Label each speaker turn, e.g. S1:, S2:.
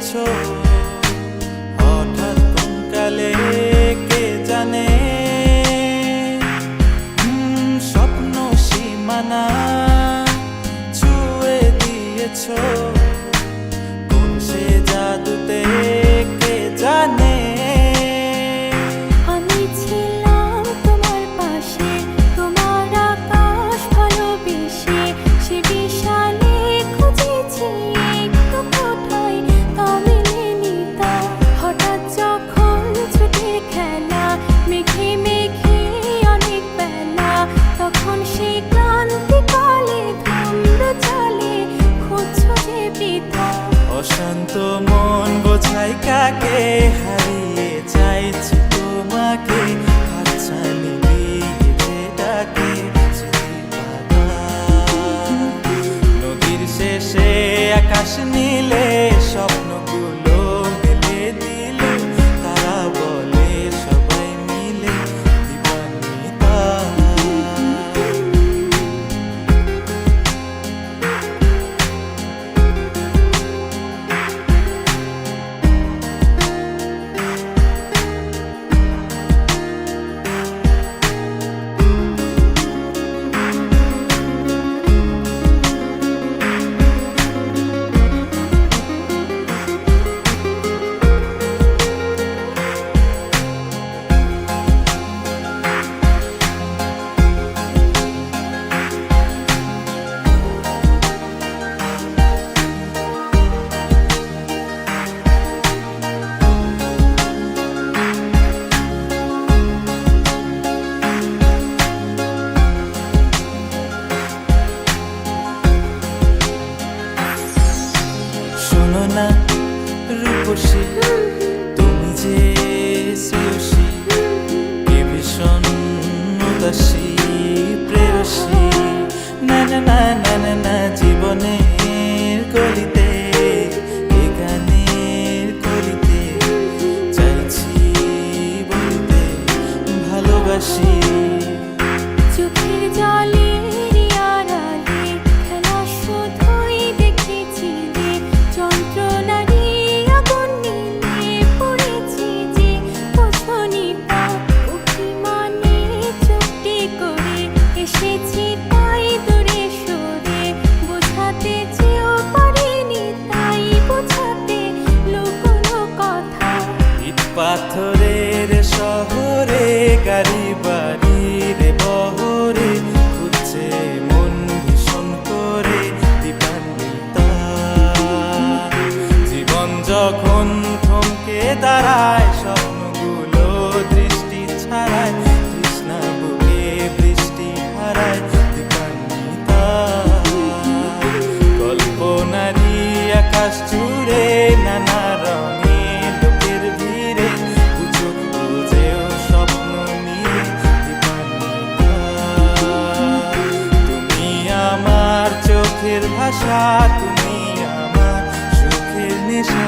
S1: দিয়েছো হঠাৎ কোন কালে কে জানে। স্বপ্ন সীমানা ছুঁয়ে দিয়েছো কোন সে জাদুতে কে জানে।
S2: আমি ছিলাম তোমার পাশে, তোমার আকাশ ভালোবেসে, সে বিশালে খুঁজেছি একটু কোথায় তা মেলেনি তা। হঠাৎ যখন ছুটে খেলা মেঘে মেঘে অনেক বেলা, তখন সেই ক্লান্তিকালে ধূম্র জলে খুঁজছো যে বৃথা।
S1: অশান্ত মন বোঝাই কাকে হারিয়ে চাইছি তোমাকে, হাতছানি দিয়ে ডাকে নদীর শেষে আকাশ নীলে স্বপ্নগুলো মেলে দিলে, তারা বলে সবাই মিলে দিবানিতা। শোনো না রূপসী, তুমি যে শ্রেয়সী, এ ভীষণ উদাসী প্রেয়সী। না না না না না না, জীবনের গলিতে এ গানের কলিতে চাইছি বলতে ভালোবাসি।
S2: চোখের জলের আড়ালে খেলা শুধুই দেখেছি যে, যন্ত্রণারই আগুন নিয়ে পড়েছি যে বোঝনি তা। অভিমানে চুপটি করে এসেছি তাই দূরে সরে, বোঝাতে চেয়েও পারিনি তাই বোঝাতে লুকোনো কথা।
S1: ইট পাথরের শহরে গাড়ি বাড়ির বহরে খুঁজছে মন ভীষণ করে দিবানিতা। জীবন যখন থমকে দাঁড়ায় স্বপ্নগুলো দৃষ্টি ছাড়ায়, তৃষ্ণা বুকে বৃষ্টি হারায় দিবানিতা। কল্পনারই আকাশ জুড়ে নানা রঙে লোকের ভিড়ে বুঝো বুঝেও স্বপ্ন নিয়ে দিবানিতা। তুমি আমার চোখের ভাষা, তুমি আমার সুখের নেশা।